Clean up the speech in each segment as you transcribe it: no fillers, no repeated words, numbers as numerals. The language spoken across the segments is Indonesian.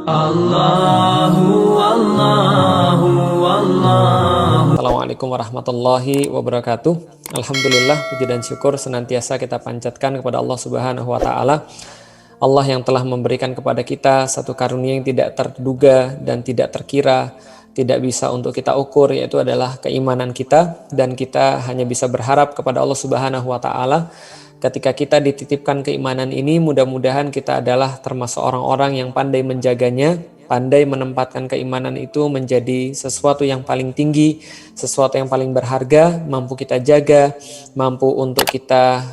Assalamualaikum warahmatullahi wabarakatuh. Alhamdulillah, puji dan syukur senantiasa kita panjatkan kepada Allah Subhanahu wa taala. Allah yang telah memberikan kepada kita satu karunia yang tidak terduga dan tidak terkira, tidak bisa untuk kita ukur, yaitu adalah keimanan kita, dan kita hanya bisa berharap kepada Allah Subhanahu wa taala. Ketika kita dititipkan keimanan ini, mudah-mudahan kita adalah termasuk orang-orang yang pandai menjaganya, pandai menempatkan keimanan itu menjadi sesuatu yang paling tinggi, sesuatu yang paling berharga, mampu kita jaga, mampu untuk kita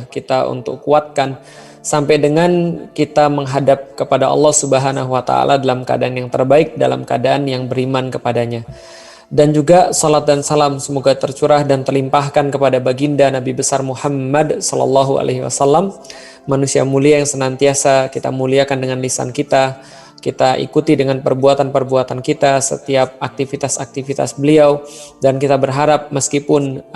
kita untuk kuatkan sampai dengan kita menghadap kepada Allah Subhanahu wa taala dalam keadaan yang terbaik, dalam keadaan yang beriman kepadanya. Dan juga salat dan salam semoga tercurah dan terlimpahkan kepada baginda Nabi besar Muhammad sallallahu alaihi wasallam, manusia mulia yang senantiasa kita muliakan dengan lisan kita ikuti dengan perbuatan-perbuatan kita, setiap aktivitas-aktivitas beliau, dan kita berharap meskipun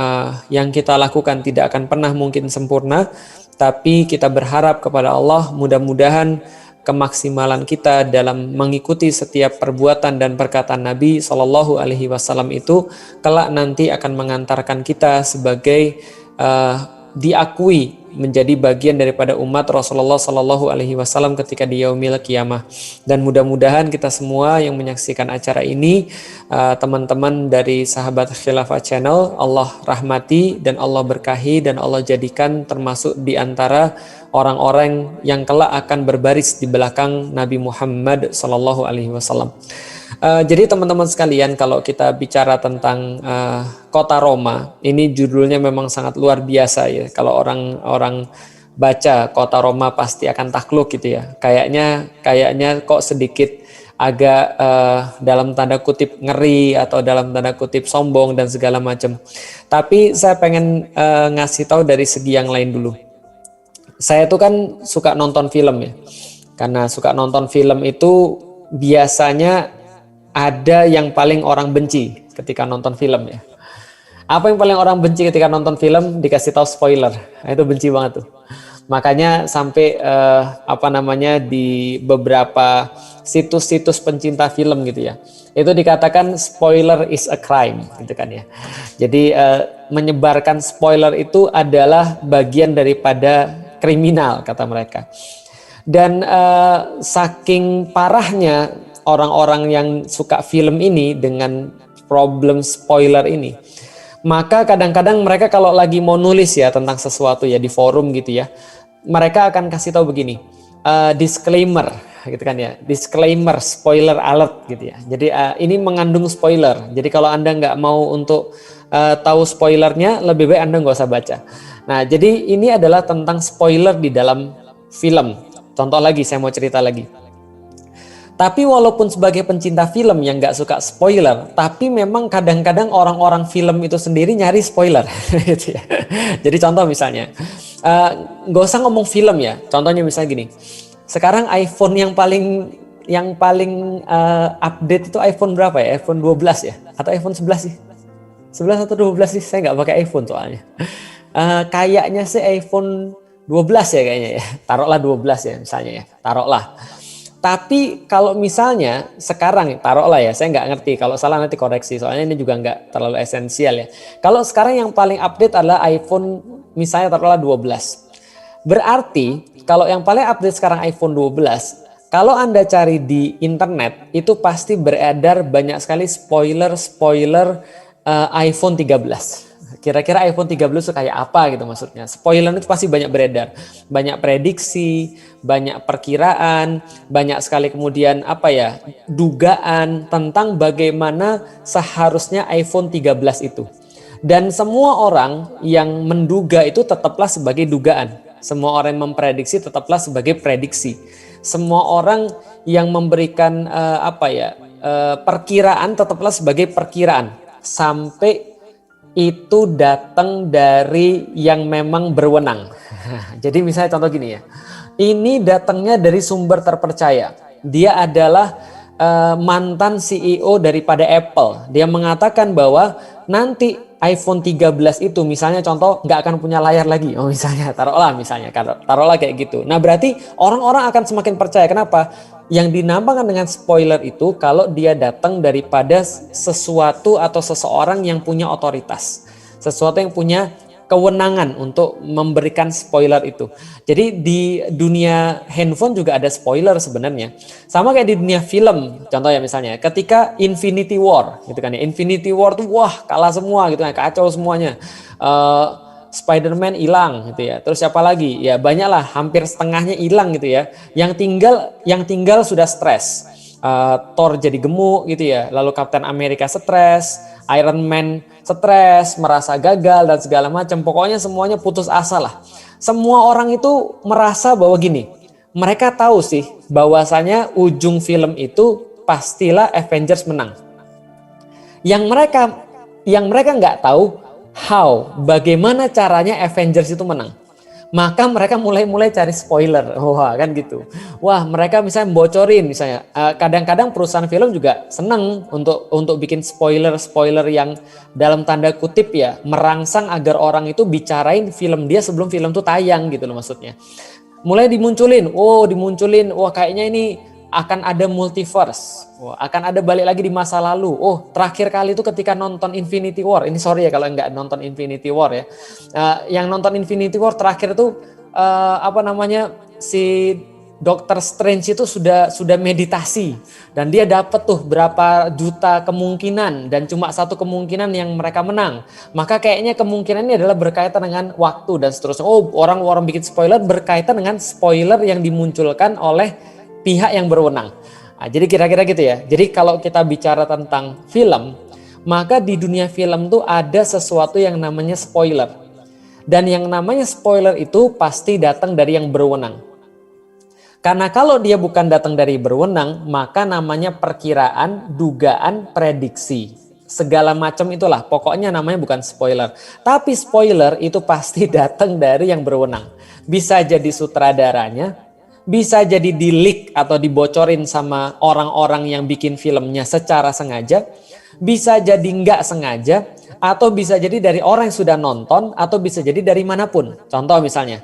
yang kita lakukan tidak akan pernah mungkin sempurna, tapi kita berharap kepada Allah mudah-mudahan kemaksimalan kita dalam mengikuti setiap perbuatan dan perkataan Nabi Shallallahu Alaihi Wasallam itu kelak nanti akan mengantarkan kita sebagai diakui menjadi bagian daripada umat Rasulullah Shallallahu Alaihi Wasallam ketika di yaumil qiyamah. Dan mudah-mudahan kita semua yang menyaksikan acara ini, teman-teman dari sahabat Khilafah Channel, Allah rahmati dan Allah berkahi dan Allah jadikan termasuk di antara orang-orang yang kelak akan berbaris di belakang Nabi Muhammad Sallallahu Alaihi Wasallam. Jadi teman-teman sekalian, kalau kita bicara tentang kota Roma, ini judulnya memang sangat luar biasa ya. Kalau orang baca kota Roma pasti akan takluk gitu ya. Kayaknya kok sedikit agak dalam tanda kutip ngeri atau dalam tanda kutip sombong dan segala macam. Tapi saya pengen ngasih tahu dari segi yang lain dulu. Saya tuh kan suka nonton film ya. Karena suka nonton film itu biasanya ada yang paling orang benci ketika nonton film ya. Apa yang paling orang benci ketika nonton film? Dikasih tahu spoiler. Nah, itu benci banget tuh. Makanya sampai di beberapa situs-situs pencinta film gitu ya. Itu dikatakan spoiler is a crime gitu kan ya. Jadi menyebarkan spoiler itu adalah bagian daripada kriminal kata mereka. Dan saking parahnya orang-orang yang suka film ini dengan problem spoiler ini, maka kadang-kadang mereka kalau lagi mau nulis ya tentang sesuatu ya di forum gitu ya, mereka akan kasih tahu begini, disclaimer gitu kan ya, disclaimer spoiler alert gitu ya. Jadi ini mengandung spoiler. Jadi kalau Anda nggak mau untuk tahu spoilernya, lebih baik Anda nggak usah baca. Nah, jadi ini adalah tentang spoiler di dalam film. Contoh lagi, saya mau cerita lagi. Tapi walaupun sebagai pencinta film yang nggak suka spoiler, tapi memang kadang-kadang orang-orang film itu sendiri nyari spoiler. Gitu ya. Jadi contoh misalnya, nggak usah ngomong film ya. Contohnya misalnya gini, sekarang iPhone yang paling update itu iPhone berapa ya? iPhone 12 ya? Atau iPhone 11 sih? 11 atau 12 sih? Saya nggak pakai iPhone soalnya. Kayaknya sih iPhone 12 ya kayaknya ya. Taruhlah 12 ya misalnya ya. Taruhlah. Tapi kalau misalnya sekarang, taruhlah ya, saya nggak ngerti. Kalau salah nanti koreksi. Soalnya ini juga nggak terlalu esensial ya. Kalau sekarang yang paling update adalah iPhone misalnya taruhlah 12. Berarti kalau yang paling update sekarang iPhone 12, kalau Anda cari di internet itu pasti beredar banyak sekali spoiler iPhone 13. Kira-kira iPhone 13 itu kayak apa gitu maksudnya. Spoiler itu pasti banyak beredar. Banyak prediksi, banyak perkiraan, banyak sekali kemudian dugaan tentang bagaimana seharusnya iPhone 13 itu. Dan semua orang yang menduga itu tetaplah sebagai dugaan. Semua orang yang memprediksi tetaplah sebagai prediksi. Semua orang yang memberikan perkiraan tetaplah sebagai perkiraan. Sampai itu datang dari yang memang berwenang. Jadi misalnya contoh gini ya. Ini datangnya dari sumber terpercaya. Dia adalah mantan CEO daripada Apple. Dia mengatakan bahwa nanti iPhone 13 itu misalnya contoh nggak akan punya layar lagi. Oh misalnya, taruhlah kayak gitu. Nah berarti orang-orang akan semakin percaya. Kenapa? Yang dinamakan dengan spoiler itu kalau dia datang daripada sesuatu atau seseorang yang punya otoritas. Sesuatu yang punya kewenangan untuk memberikan spoiler itu. Jadi di dunia handphone juga ada spoiler sebenarnya. Sama kayak di dunia film. Contoh ya misalnya ketika Infinity War gitu kan ya. Infinity War tuh wah kalah semua gitu kan, kacau semuanya. Spider-Man hilang gitu ya. Terus siapa lagi? Ya banyaklah, hampir setengahnya hilang gitu ya. Yang tinggal sudah stres. Thor jadi gemuk gitu ya. Lalu Captain America stres, Iron Man stres, merasa gagal dan segala macam. Pokoknya semuanya putus asa lah. Semua orang itu merasa bahwa gini, mereka tahu sih bahwasanya ujung film itu pastilah Avengers menang. Yang mereka nggak tahu bagaimana caranya Avengers itu menang. Maka mereka mulai cari spoiler. Wah kan gitu. Wah mereka misalnya bocorin misalnya. Kadang-kadang perusahaan film juga seneng untuk bikin spoiler yang dalam tanda kutip ya merangsang agar orang itu bicarain film dia sebelum film itu tayang gitu loh maksudnya. Mulai dimunculin, wah kayaknya ini akan ada multiverse, akan ada balik lagi di masa lalu. Oh terakhir kali itu ketika nonton Infinity War, ini sorry ya kalau nggak nonton Infinity War ya. Yang nonton Infinity War terakhir itu si Doctor Strange itu sudah meditasi dan dia dapat tuh berapa juta kemungkinan dan cuma satu kemungkinan yang mereka menang. Maka kayaknya kemungkinan ini adalah berkaitan dengan waktu dan seterusnya. Oh orang-orang bikin spoiler berkaitan dengan spoiler yang dimunculkan oleh pihak yang berwenang. Nah, jadi kira-kira gitu ya. Jadi kalau kita bicara tentang film, maka di dunia film tuh ada sesuatu yang namanya spoiler. Dan yang namanya spoiler itu pasti datang dari yang berwenang. Karena kalau dia bukan datang dari berwenang, maka namanya perkiraan, dugaan, prediksi. Segala macam itulah, pokoknya namanya bukan spoiler. Tapi spoiler itu pasti datang dari yang berwenang. Bisa jadi sutradaranya, bisa jadi di-leak atau dibocorin sama orang-orang yang bikin filmnya secara sengaja, bisa jadi nggak sengaja, atau bisa jadi dari orang yang sudah nonton, atau bisa jadi dari manapun. Contoh misalnya,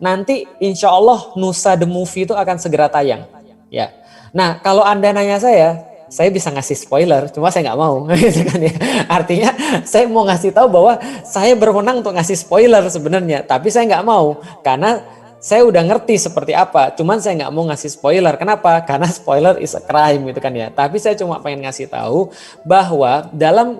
nanti insya Allah Nusa The Movie itu akan segera tayang. Ya. Nah kalau Anda nanya saya bisa ngasih spoiler, cuma saya nggak mau. Gitu kan ya. Artinya saya mau ngasih tahu bahwa saya berwenang untuk ngasih spoiler sebenarnya, tapi saya nggak mau karena saya udah ngerti seperti apa, cuman saya nggak mau ngasih spoiler. Kenapa? Karena spoiler is a crime gitu kan ya. Tapi saya cuma pengen ngasih tahu bahwa dalam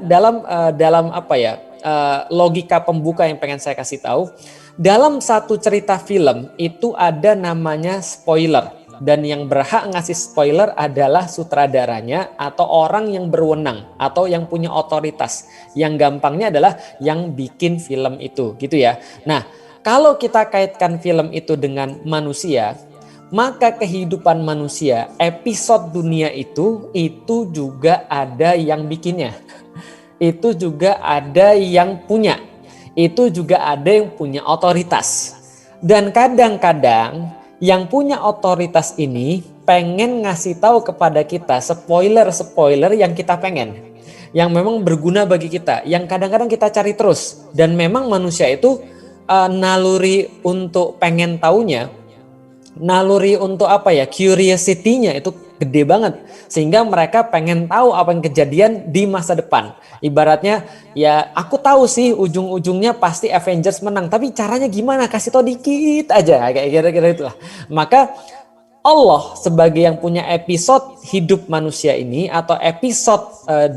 logika pembuka yang pengen saya kasih tahu, dalam satu cerita film itu ada namanya spoiler. Dan yang berhak ngasih spoiler adalah sutradaranya atau orang yang berwenang atau yang punya otoritas. Yang gampangnya adalah yang bikin film itu gitu ya. Nah kalau kita kaitkan film itu dengan manusia, maka kehidupan manusia, episode dunia itu juga ada yang bikinnya. Itu juga ada yang punya. Itu juga ada yang punya otoritas. Dan kadang-kadang yang punya otoritas ini pengen ngasih tahu kepada kita spoiler yang kita pengen. Yang memang berguna bagi kita. Yang kadang-kadang kita cari terus. Dan memang manusia itu naluri untuk pengen taunya, naluri untuk curiosity-nya itu gede banget. Sehingga mereka pengen tahu apa yang kejadian di masa depan. Ibaratnya ya aku tahu sih ujung-ujungnya pasti Avengers menang, tapi caranya gimana? Kasih tau dikit aja, kayak kira-kira itulah. Maka Allah sebagai yang punya episode hidup manusia ini atau episode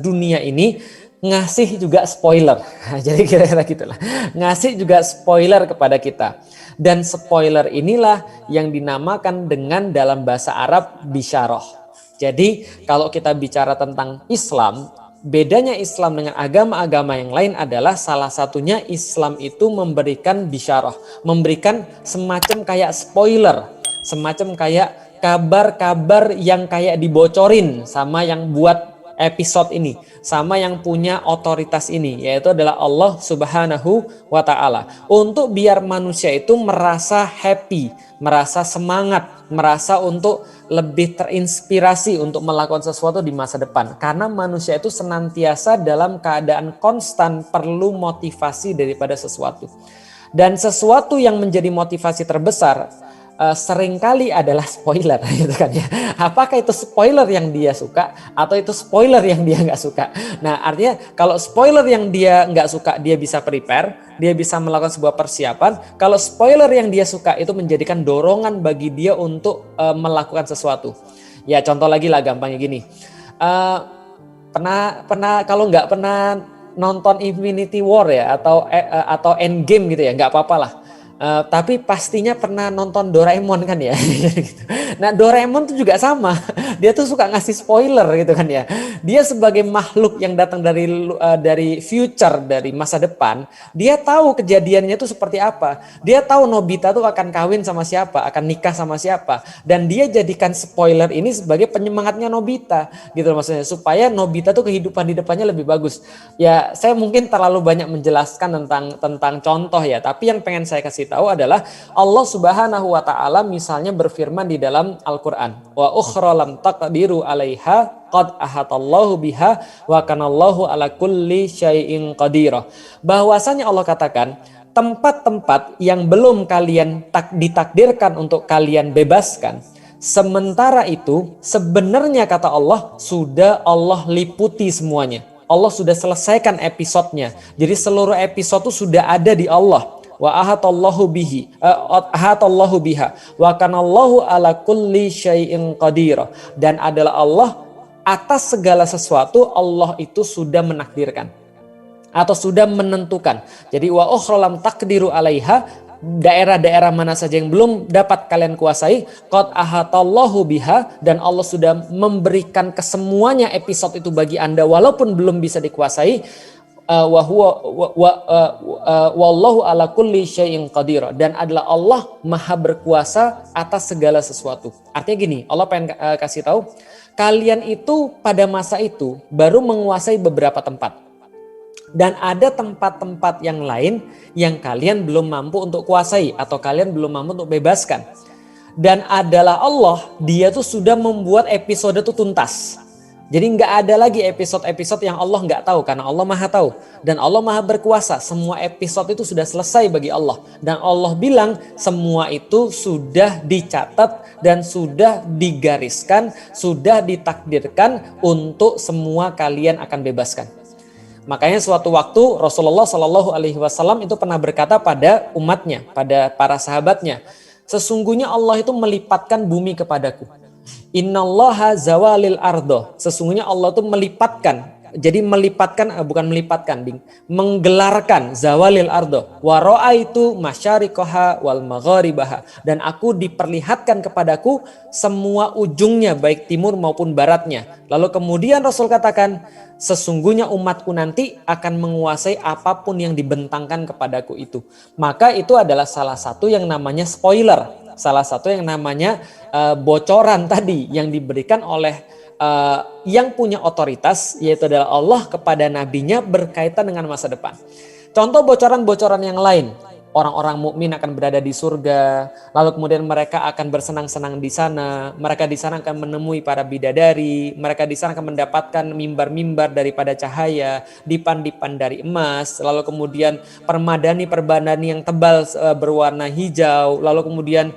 dunia ini ngasih juga spoiler. Jadi kira-kira gitulah. Ngasih juga spoiler kepada kita. Dan spoiler inilah yang dinamakan dengan dalam bahasa Arab bisyarah. Jadi kalau kita bicara tentang Islam, bedanya Islam dengan agama-agama yang lain adalah salah satunya Islam itu memberikan bisyarah, memberikan semacam kayak spoiler, semacam kayak kabar-kabar yang kayak dibocorin sama yang buat episode ini, sama yang punya otoritas ini, yaitu adalah Allah Subhanahu wa Ta'ala. Untuk biar manusia itu merasa happy, merasa semangat, merasa untuk lebih terinspirasi untuk melakukan sesuatu di masa depan. Karena manusia itu senantiasa dalam keadaan konstan perlu motivasi daripada sesuatu. Dan sesuatu yang menjadi motivasi terbesar seringkali adalah spoiler gitu kan ya. Apakah itu spoiler yang dia suka atau itu spoiler yang dia nggak suka. Nah artinya kalau spoiler yang dia nggak suka dia bisa prepare, dia bisa melakukan sebuah persiapan. Kalau spoiler yang dia suka itu menjadikan dorongan bagi dia untuk melakukan sesuatu. Ya contoh lagi lah gampangnya gini. Pernah kalau nggak pernah nonton Infinity War ya atau Endgame gitu ya nggak apa-apa lah. Tapi pastinya pernah nonton Doraemon kan ya. Nah Doraemon tuh juga sama, dia tuh suka ngasih spoiler gitu kan ya. Dia sebagai makhluk yang datang dari future, dari masa depan, dia tahu kejadiannya itu seperti apa. Dia tahu Nobita tuh akan kawin sama siapa, akan nikah sama siapa, dan dia jadikan spoiler ini sebagai penyemangatnya Nobita gitu maksudnya, supaya Nobita tuh kehidupan di depannya lebih bagus. Ya saya mungkin terlalu banyak menjelaskan tentang contoh ya, tapi yang pengen saya kasih tahu adalah Allah Subhanahu wa taala misalnya berfirman di dalam Al-Qur'an, wa ukhra lam taqdiru 'alaiha qad ahatallahu biha wa kanallahu ala kulli syai'in qadir. Bahwasanya Allah katakan tempat-tempat yang belum kalian ditakdirkan untuk kalian bebaskan, sementara itu sebenarnya kata Allah sudah Allah liputi semuanya. Allah sudah selesaikan episodenya. Jadi seluruh episode itu sudah ada di Allah. Wa ahatallahu biha wa kanallahu ala kulli syai'in qadir. Dan adalah Allah atas segala sesuatu, Allah itu sudah menakdirkan atau sudah menentukan. Jadi wa ukhra lam taqdiru 'alaiha, daerah-daerah mana saja yang belum dapat kalian kuasai, qad ahatallahu biha, dan Allah sudah memberikan kesemuanya episode itu bagi Anda walaupun belum bisa dikuasai. Wallahu ala kulli syai'in qadir, dan adalah Allah maha berkuasa atas segala sesuatu. Artinya gini, Allah pengen kasih tahu kalian itu pada masa itu baru menguasai beberapa tempat, dan ada tempat-tempat yang lain yang kalian belum mampu untuk kuasai atau kalian belum mampu untuk bebaskan. Dan adalah Allah, dia tuh sudah membuat episode itu tuntas. Jadi nggak ada lagi episode-episode yang Allah nggak tahu, karena Allah maha tahu dan Allah maha berkuasa. Semua episode itu sudah selesai bagi Allah, dan Allah bilang semua itu sudah dicatat dan sudah digariskan, sudah ditakdirkan untuk semua kalian akan bebaskan. Makanya suatu waktu Rasulullah Shallallahu Alaihi Wasallam itu pernah berkata pada umatnya, pada para sahabatnya, sesungguhnya Allah itu melipatkan bumi kepadaku. Innallaha zawalil ardo. Sesungguhnya Allah itu melipatkan. Jadi melipatkan, bukan melipatkan, menggelarkan zawalil ardo. Wa ra'aitu masyariqaha wal magharibaha. Dan aku diperlihatkan kepadaku semua ujungnya, baik timur maupun baratnya. Lalu kemudian Rasul katakan, sesungguhnya umatku nanti akan menguasai apapun yang dibentangkan kepadaku itu. Maka itu adalah salah satu yang namanya spoiler. Salah satu yang namanya bocoran tadi yang diberikan oleh yang punya otoritas, yaitu adalah Allah kepada nabinya berkaitan dengan masa depan. Contoh bocoran-bocoran yang lain, orang-orang mukmin akan berada di surga, lalu kemudian mereka akan bersenang-senang di sana, mereka di sana akan menemui para bidadari, mereka di sana akan mendapatkan mimbar-mimbar daripada cahaya, dipan-dipan dari emas, lalu kemudian permadani yang tebal berwarna hijau, lalu kemudian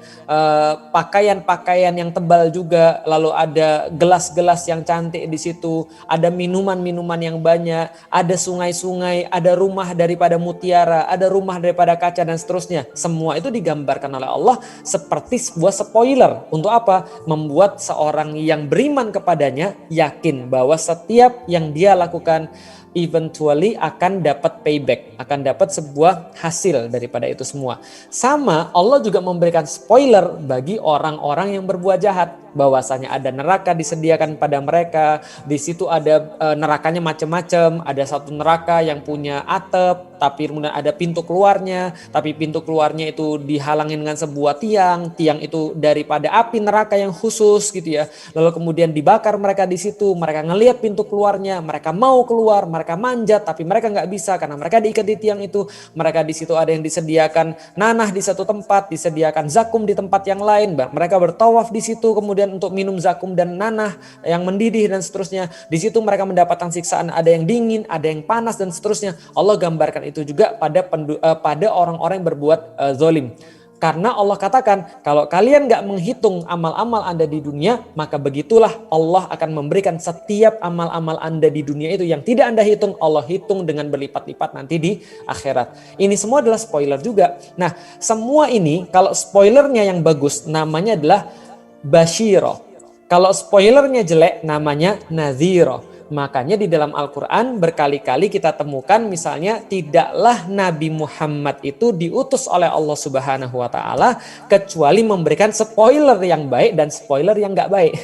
pakaian-pakaian yang tebal juga, lalu ada gelas-gelas yang cantik di situ, ada minuman-minuman yang banyak, ada sungai-sungai, ada rumah daripada mutiara, ada rumah daripada kaca, dan seterusnya. Semua itu digambarkan oleh Allah seperti sebuah spoiler. Untuk apa? Membuat seorang yang beriman kepadanya yakin bahwa setiap yang dia lakukan eventually akan dapat payback, akan dapat sebuah hasil daripada itu semua. Sama Allah juga memberikan spoiler bagi orang-orang yang berbuat jahat, bahwasanya ada neraka disediakan pada mereka. Di situ ada nerakanya macam-macam. Ada satu neraka yang punya atap, tapi kemudian ada pintu keluarnya, tapi pintu keluarnya itu dihalangin dengan sebuah tiang itu daripada api neraka yang khusus gitu ya. Lalu kemudian dibakar mereka di situ, mereka ngelihat pintu keluarnya, mereka mau keluar, mereka manjat, tapi mereka nggak bisa karena mereka diikat di tiang itu. Mereka di situ ada yang disediakan nanah di satu tempat, disediakan zakum di tempat yang lain. Mereka bertawaf di situ kemudian untuk minum zakum dan nanah yang mendidih dan seterusnya. Di situ mereka mendapatkan siksaan, ada yang dingin, ada yang panas dan seterusnya. Allah gambarkan itu juga pada orang-orang yang berbuat zolim. Karena Allah katakan, kalau kalian gak menghitung amal-amal Anda di dunia, maka begitulah Allah akan memberikan setiap amal-amal Anda di dunia itu yang tidak Anda hitung, Allah hitung dengan berlipat-lipat nanti di akhirat. Ini semua adalah spoiler juga. Nah, semua ini kalau spoilernya yang bagus namanya adalah basyiro. Kalau spoilernya jelek namanya nadhiro. Makanya di dalam Al-Quran berkali-kali kita temukan misalnya tidaklah Nabi Muhammad itu diutus oleh Allah Subhanahu wa Ta'ala kecuali memberikan spoiler yang baik dan spoiler yang gak baik.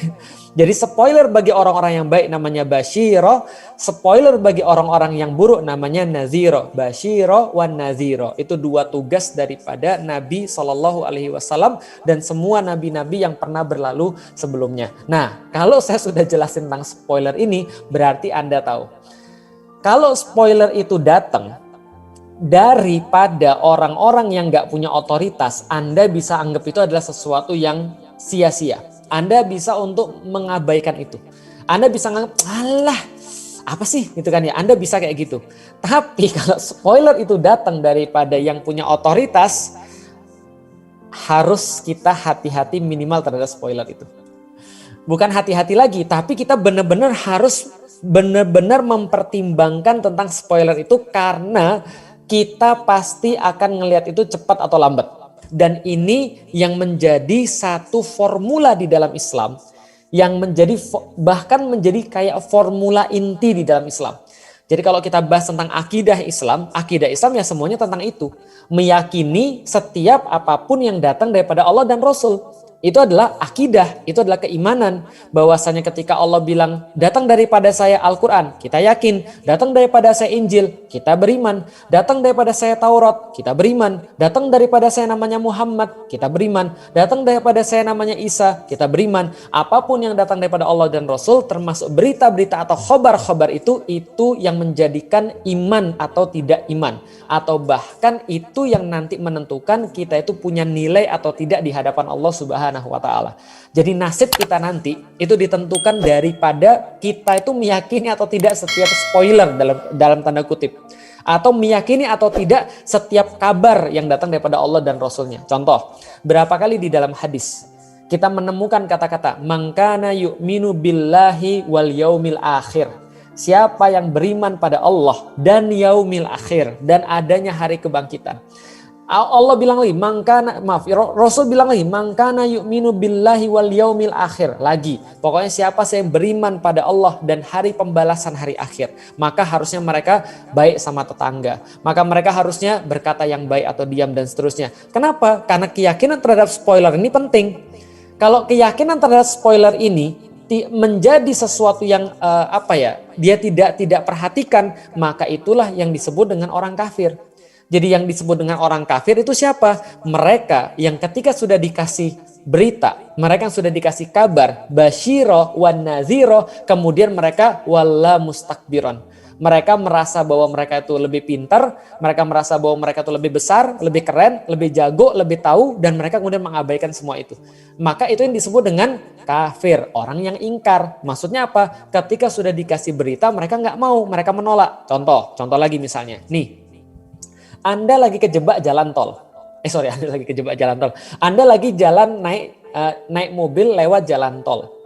Jadi spoiler bagi orang-orang yang baik namanya basyiro, spoiler bagi orang-orang yang buruk namanya naziro. Basyiro wan naziro. Itu dua tugas daripada Nabi SAW dan semua nabi-nabi yang pernah berlalu sebelumnya. Nah, kalau saya sudah jelasin tentang spoiler ini, berarti Anda tahu. Kalau spoiler itu datang daripada orang-orang yang gak punya otoritas, Anda bisa anggap itu adalah sesuatu yang sia-sia. Anda bisa untuk mengabaikan itu. Anda bisa nganggap, alah apa sih gitu kan ya. Anda bisa kayak gitu. Tapi kalau spoiler itu datang daripada yang punya otoritas, harus kita hati-hati minimal terhadap spoiler itu. Bukan hati-hati lagi, tapi kita benar-benar harus benar-benar mempertimbangkan tentang spoiler itu karena kita pasti akan ngelihat itu cepat atau lambat. Dan ini yang menjadi satu formula di dalam Islam yang menjadi bahkan menjadi kayak formula inti di dalam Islam. Jadi kalau kita bahas tentang akidah Islam ya semuanya tentang itu. Meyakini setiap apapun yang datang daripada Allah dan Rasul. Itu adalah akidah, itu adalah keimanan. Bahwasanya ketika Allah bilang datang daripada saya Al-Quran, kita yakin. Datang daripada saya Injil, kita beriman. Datang daripada saya Taurat, kita beriman. Datang daripada saya namanya Muhammad, kita beriman. Datang daripada saya namanya Isa, kita beriman. Apapun yang datang daripada Allah dan Rasul, termasuk berita-berita atau khobar-khobar itu yang menjadikan iman atau tidak iman. Atau bahkan itu yang nanti menentukan kita itu punya nilai atau tidak di hadapan Allah Subhanahu wa Ta'ala. Jadi nasib kita nanti itu ditentukan daripada kita itu meyakini atau tidak setiap spoiler dalam tanda kutip. Atau meyakini atau tidak setiap kabar yang datang daripada Allah dan Rasulnya. Contoh, berapa kali di dalam hadis kita menemukan kata-kata man kana yu'minu billahi wal yaumil akhir. Siapa yang beriman pada Allah dan yaumil akhir dan adanya hari kebangkitan. Allah bilang lagi, Rasul bilang lagi, mangkana yu'minu billahi wal yaumil akhir. Lagi, pokoknya siapa yang beriman pada Allah dan hari pembalasan hari akhir, maka harusnya mereka baik sama tetangga. Maka mereka harusnya berkata yang baik atau diam dan seterusnya. Kenapa? Karena keyakinan terhadap spoiler ini penting. Kalau keyakinan terhadap spoiler ini menjadi sesuatu yang dia tidak perhatikan, maka itulah yang disebut dengan orang kafir. Jadi yang disebut dengan orang kafir itu siapa? Mereka yang ketika sudah dikasih berita, mereka yang sudah dikasih kabar, basyiro wan naziro, kemudian mereka wala mustakbiron. Mereka merasa bahwa mereka itu lebih pintar, mereka merasa bahwa mereka itu lebih besar, lebih keren, lebih jago, lebih tahu, dan mereka kemudian mengabaikan semua itu. Maka itu yang disebut dengan kafir, orang yang ingkar. Maksudnya apa? Ketika sudah dikasih berita, mereka nggak mau, mereka menolak. Contoh lagi misalnya, nih. Anda lagi kejebak jalan tol. Anda lagi kejebak jalan tol. Anda lagi jalan naik mobil lewat jalan tol.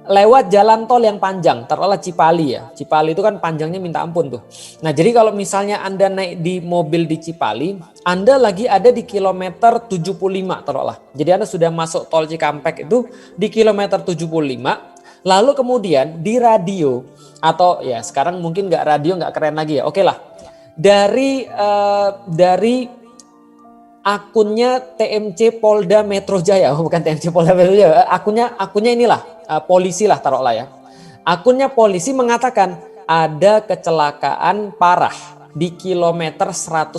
Lewat jalan tol yang panjang, taruhlah Cipali ya. Cipali itu kan panjangnya minta ampun tuh. Nah, jadi kalau misalnya Anda naik di mobil di Cipali, Anda lagi ada di kilometer 75 taruhlah. Jadi Anda sudah masuk tol Cikampek itu di kilometer 75. Lalu kemudian di radio atau ya sekarang mungkin nggak keren lagi ya. Oke lah. Dari akunnya TMC Polda Metro Jaya, bukan TMC Polda Metro Jaya, akunnya inilah polisi lah taruhlah ya. Akunnya polisi mengatakan ada kecelakaan parah di kilometer 105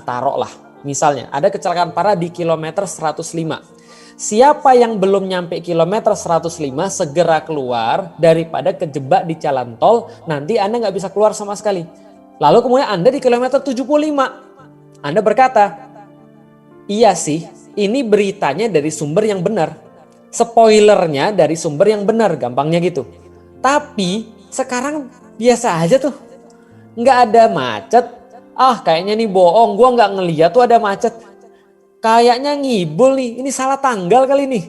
taruhlah. Misalnya ada kecelakaan parah di kilometer 105. Siapa yang belum nyampe kilometer 105 segera keluar daripada kejebak di jalan tol, nanti Anda nggak bisa keluar sama sekali. Lalu kemudian Anda di kilometer 75, Anda berkata, iya sih, ini beritanya dari sumber yang benar. Spoilernya dari sumber yang benar, gampangnya gitu. Tapi sekarang biasa aja tuh, nggak ada macet. Kayaknya nih bohong, gua nggak ngeliat tuh ada macet. Kayaknya ngibul nih, ini salah tanggal kali nih.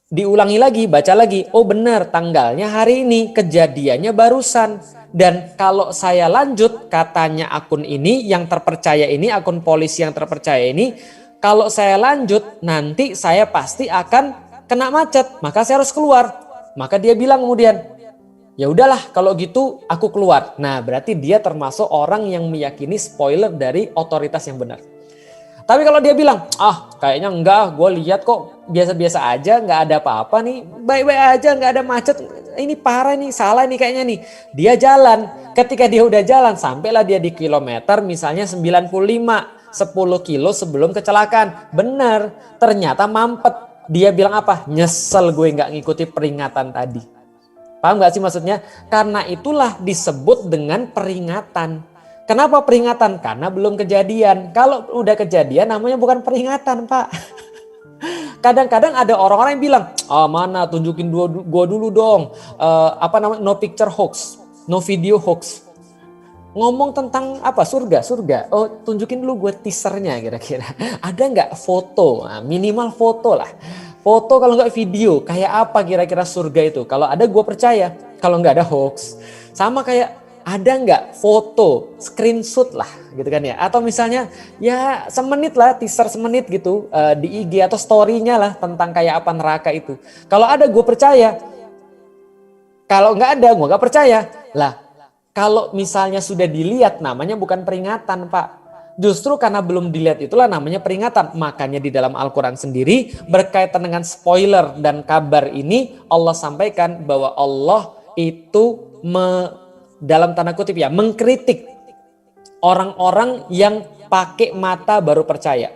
Diulangi lagi, baca lagi. Oh benar, tanggalnya hari ini, kejadiannya barusan. Dan kalau saya lanjut, katanya akun ini yang terpercaya ini, akun polisi yang terpercaya ini, kalau saya lanjut nanti saya pasti akan kena macet, maka saya harus keluar. Maka dia bilang kemudian, ya udahlah kalau gitu aku keluar. Nah berarti dia termasuk orang yang meyakini spoiler dari otoritas yang benar. Tapi kalau dia bilang, kayaknya enggak, gue lihat kok biasa-biasa aja, nggak ada apa-apa nih, baik-baik aja, nggak ada macet, ini parah nih, salah nih kayaknya nih. Dia jalan, ketika dia udah jalan, sampailah dia di kilometer misalnya 95, 10 kilo sebelum kecelakaan. Benar, ternyata mampet. Dia bilang apa? Nyesel gue nggak ngikuti peringatan tadi. Paham nggak sih maksudnya? Karena itulah disebut dengan peringatan. Kenapa peringatan? Karena belum kejadian. Kalau udah kejadian namanya bukan peringatan, Pak. Kadang-kadang ada orang-orang yang bilang, mana tunjukin gua dulu dong. No picture hoax, no video hoax. Ngomong tentang apa? Surga. Oh, tunjukin dulu gue teasernya kira-kira. Ada nggak foto? Nah, minimal foto lah. Foto kalau nggak video. Kayak apa kira-kira surga itu? Kalau ada gue percaya. Kalau nggak ada hoax. Sama kayak ada nggak foto, screenshot lah gitu kan ya. Atau misalnya ya semenit lah, teaser semenit gitu di IG atau story-nya lah tentang kayak apa neraka itu. Kalau ada gue percaya. Kalau nggak ada gue nggak percaya. Lah kalau misalnya sudah dilihat namanya bukan peringatan, Pak. Justru karena belum dilihat itulah namanya peringatan. Makanya di dalam Al-Quran sendiri berkaitan dengan spoiler dan kabar ini Allah sampaikan bahwa Allah itu dalam tanda kutip ya mengkritik orang-orang yang pakai mata baru percaya.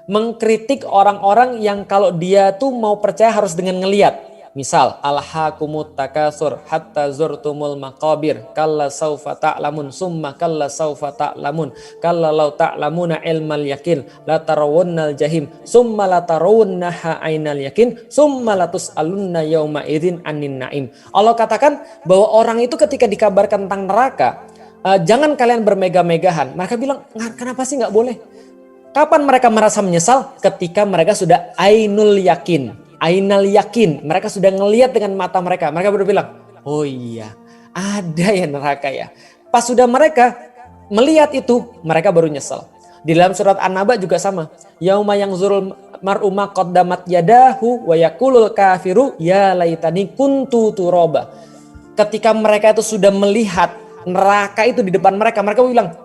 Mengkritik orang-orang yang kalau dia tuh mau percaya harus dengan ngelihat. Misal, alhaakumut takasur hatta zurtumul maqabir kalla saufa ta'lamun summa kalla saufa ta'lamun kalla law ta'lamuna ilmal yakin la tarawunnal jahim summa la tarawunnaha ainal yakin summa latus'alunna yauma idzin anin naim. Allah katakan bahwa orang itu ketika dikabarkan tentang neraka, jangan kalian bermegah-megahan. Mereka bilang, kenapa sih nggak boleh? Kapan mereka merasa menyesal? Ketika mereka sudah ainul yakin. Ainal yakin, mereka sudah ngelihat dengan mata mereka. Mereka baru bilang, oh iya ada ya neraka ya. Pas sudah mereka melihat itu, mereka baru nyesel. Di dalam surat An-Naba juga sama. Yauma yanzurul mar'u ma qaddamat yadahu wa yaqulul kafiru ya laitani kuntu turaba. Ketika mereka itu sudah melihat neraka itu di depan mereka, mereka bilang,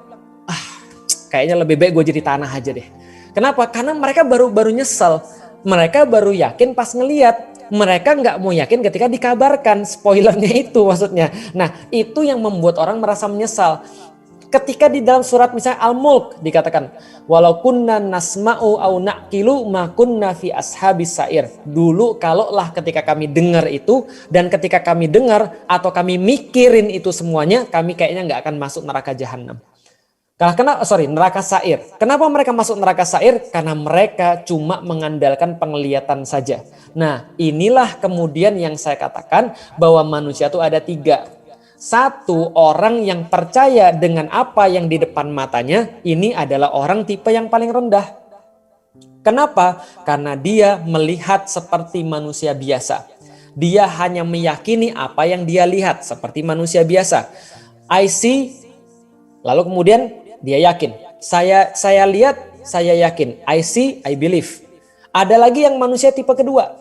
kayaknya lebih baik gue jadi tanah aja deh. Kenapa? Karena mereka baru nyesel. Mereka baru yakin pas ngeliat. Mereka nggak mau yakin ketika dikabarkan. Spoilernya itu maksudnya. Nah itu yang membuat orang merasa menyesal. Ketika di dalam surat misalnya Al-Mulk dikatakan, walau kunna nasma'u au naqilu ma kunna fi ashabis sa'ir. Dulu kalaulah ketika kami dengar itu dan ketika kami dengar atau kami mikirin itu semuanya, kami kayaknya nggak akan masuk neraka jahanam. Neraka sa'ir. Kenapa mereka masuk neraka sa'ir? Karena mereka cuma mengandalkan penglihatan saja. Nah, inilah kemudian yang saya katakan bahwa manusia itu ada 3. Satu, orang yang percaya dengan apa yang di depan matanya, ini adalah orang tipe yang paling rendah. Kenapa? Karena dia melihat seperti manusia biasa. Dia hanya meyakini apa yang dia lihat seperti manusia biasa. I see, lalu kemudian dia yakin. Saya lihat, saya yakin. I see, I believe. Ada lagi yang manusia tipe kedua.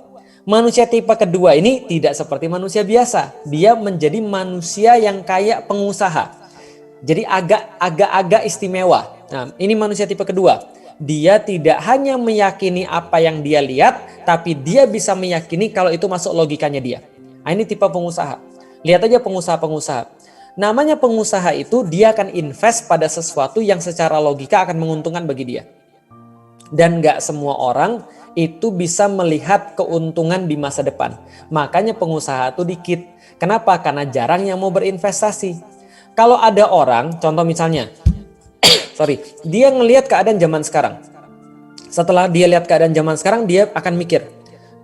Manusia tipe kedua ini tidak seperti manusia biasa. Dia menjadi manusia yang kayak pengusaha. Jadi agak istimewa. Nah, ini manusia tipe kedua. Dia tidak hanya meyakini apa yang dia lihat, tapi dia bisa meyakini kalau itu masuk logikanya dia. Nah, ini tipe pengusaha. Lihat aja pengusaha-pengusaha. Namanya pengusaha itu dia akan invest pada sesuatu yang secara logika akan menguntungkan bagi dia. Dan gak semua orang itu bisa melihat keuntungan di masa depan. Makanya pengusaha itu dikit. Kenapa? Karena jarang yang mau berinvestasi. Kalau ada orang, contoh misalnya, dia ngelihat keadaan zaman sekarang. Setelah dia lihat keadaan zaman sekarang, dia akan mikir,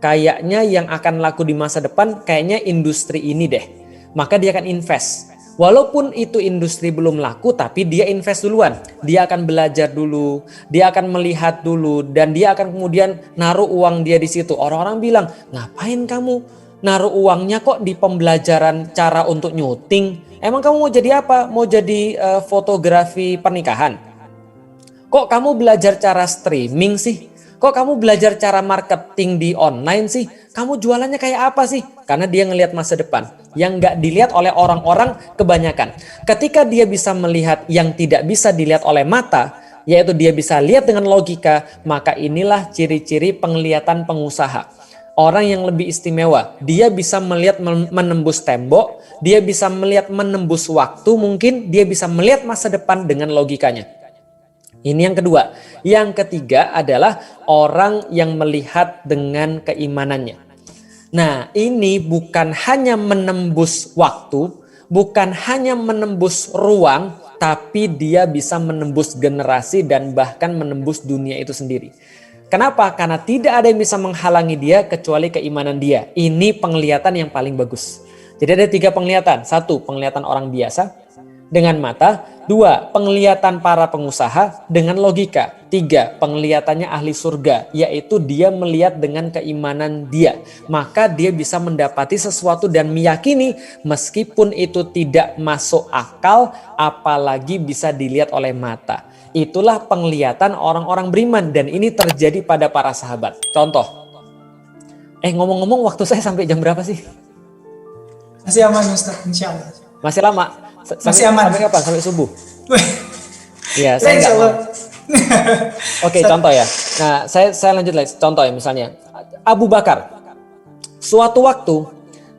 kayaknya yang akan laku di masa depan kayaknya industri ini deh. Maka dia akan invest. Walaupun itu industri belum laku, tapi dia invest duluan. Dia akan belajar dulu, dia akan melihat dulu, dan dia akan kemudian naruh uang dia di situ. Orang-orang bilang, ngapain kamu naruh uangnya kok di pembelajaran cara untuk nyuting? Emang kamu mau jadi apa? Mau jadi fotografi pernikahan? Kok kamu belajar cara streaming sih? Kok kamu belajar cara marketing di online sih? Kamu jualannya kayak apa sih? Karena dia ngelihat masa depan yang nggak dilihat oleh orang-orang kebanyakan. Ketika dia bisa melihat yang tidak bisa dilihat oleh mata, yaitu dia bisa lihat dengan logika, maka inilah ciri-ciri penglihatan pengusaha. Orang yang lebih istimewa, dia bisa melihat menembus tembok, dia bisa melihat menembus waktu, mungkin dia bisa melihat masa depan dengan logikanya. Ini yang kedua. Yang ketiga adalah orang yang melihat dengan keimanannya. Nah, ini bukan hanya menembus waktu, bukan hanya menembus ruang, tapi dia bisa menembus generasi dan bahkan menembus dunia itu sendiri. Kenapa? Karena tidak ada yang bisa menghalangi dia kecuali keimanan dia. Ini penglihatan yang paling bagus. Jadi ada 3 penglihatan. 1, penglihatan orang biasa dengan mata. 2, penglihatan para pengusaha dengan logika. 3, penglihatannya ahli surga, yaitu dia melihat dengan keimanan dia. Maka dia bisa mendapati sesuatu dan meyakini meskipun itu tidak masuk akal, apalagi bisa dilihat oleh mata. Itulah penglihatan orang-orang beriman dan ini terjadi pada para sahabat. Contoh. Ngomong-ngomong waktu saya sampai jam berapa sih? Masih aman Ustaz, insya Allah. Masih lama? Masih aman. Sampai kapan? Sampai subuh? Iya, saya insya Allah. Oke, contoh ya. Nah, saya lanjut lagi. Contoh ya, misalnya Abu Bakar. Suatu waktu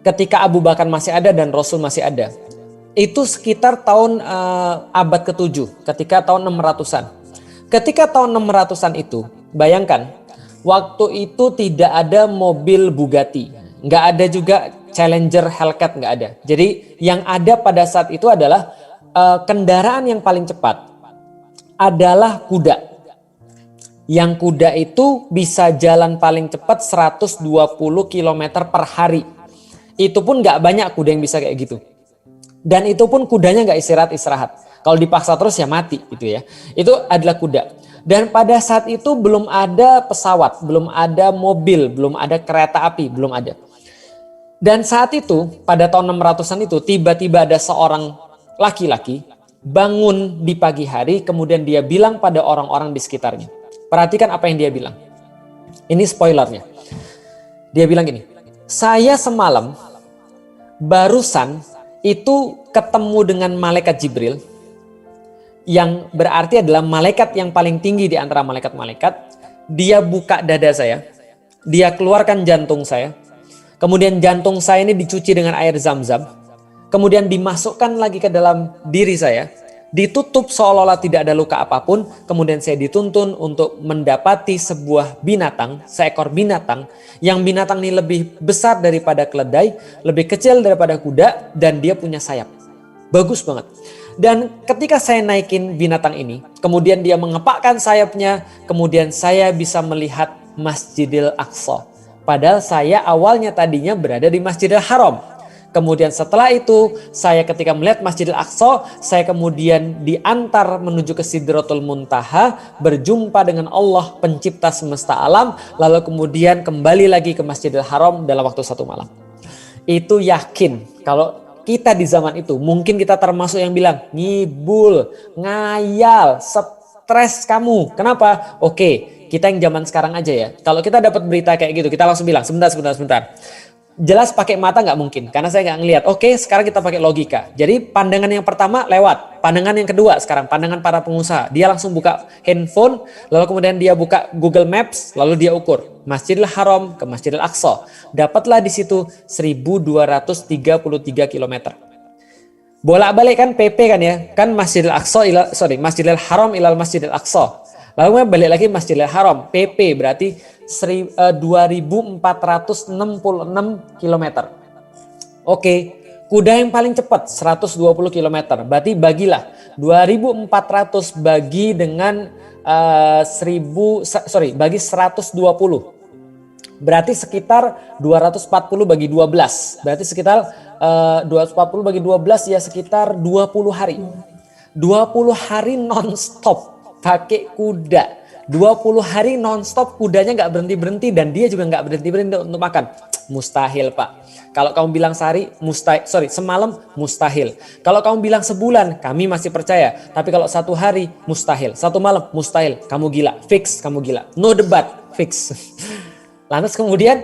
ketika Abu Bakar masih ada dan Rasul masih ada, itu sekitar tahun abad ke-7, ketika tahun 600-an. Ketika tahun 600-an itu, bayangkan, waktu itu tidak ada mobil Bugatti, nggak ada juga Challenger Hellcat, nggak ada. Jadi yang ada pada saat itu adalah kendaraan yang paling cepat adalah kuda. Yang kuda itu bisa jalan paling cepat 120 km per hari. Itu pun nggak banyak kuda yang bisa kayak gitu. Dan itu pun kudanya nggak istirahat. Kalau dipaksa terus ya mati gitu ya. Itu adalah kuda. Dan pada saat itu belum ada pesawat, belum ada mobil, belum ada kereta api, belum ada. Dan saat itu pada tahun 600-an itu tiba-tiba ada seorang laki-laki bangun di pagi hari, kemudian dia bilang pada orang-orang di sekitarnya. Perhatikan apa yang dia bilang. Ini spoilernya. Dia bilang gini, saya semalam barusan itu ketemu dengan malaikat Jibril, yang berarti adalah malaikat yang paling tinggi di antara malaikat-malaikat. Dia buka dada saya, dia keluarkan jantung saya, kemudian jantung saya ini dicuci dengan air zam-zam, kemudian dimasukkan lagi ke dalam diri saya, ditutup seolah-olah tidak ada luka apapun, kemudian saya dituntun untuk mendapati sebuah binatang, seekor binatang, yang binatang ini lebih besar daripada keledai, lebih kecil daripada kuda, dan dia punya sayap. Bagus banget. Dan ketika saya naikin binatang ini, kemudian dia mengepakkan sayapnya, kemudian saya bisa melihat Masjidil Aqsa. Padahal saya awalnya tadinya berada di Masjidil Haram. Kemudian setelah itu, saya ketika melihat Masjidil Aqsa, saya kemudian diantar menuju ke Sidratul Muntaha, berjumpa dengan Allah pencipta semesta alam, lalu kemudian kembali lagi ke Masjidil Haram dalam waktu 1 malam. Itu yakin kalau kita di zaman itu, mungkin kita termasuk yang bilang, ngibul, ngayal, stres kamu. Kenapa? Oke, kita yang zaman sekarang aja ya. Kalau kita dapat berita kayak gitu, kita langsung bilang, sebentar. Jelas pakai mata nggak mungkin, karena saya nggak ngelihat. Oke, sekarang kita pakai logika. Jadi pandangan yang pertama lewat. Pandangan yang kedua sekarang, pandangan para pengusaha. Dia langsung buka handphone, lalu kemudian dia buka Google Maps, lalu dia ukur Masjidil Haram ke Masjidil Aqsa. Dapatlah di situ 1233 km. Bolak-balik kan PP kan ya, kan Masjidil Haram ilal Masjidil Aqsa. Lalu balik lagi Masjidil Haram, PP berarti 2466 km. Oke, kuda yang paling cepat 120 km. Berarti bagilah 2400 bagi dengan bagi 120. Berarti sekitar 240 bagi 12. Berarti sekitar 240 bagi 12 ya sekitar 20 hari. 20 hari non-stop pakai kuda. 20 hari non-stop kudanya nggak berhenti-berhenti dan dia juga nggak berhenti-berhenti untuk makan. Mustahil, Pak. Kalau kamu bilang semalam mustahil. Kalau kamu bilang sebulan, kami masih percaya. Tapi kalau 1 hari mustahil, 1 malam mustahil. Kamu gila, fix kamu gila. No debat, fix. Lantas kemudian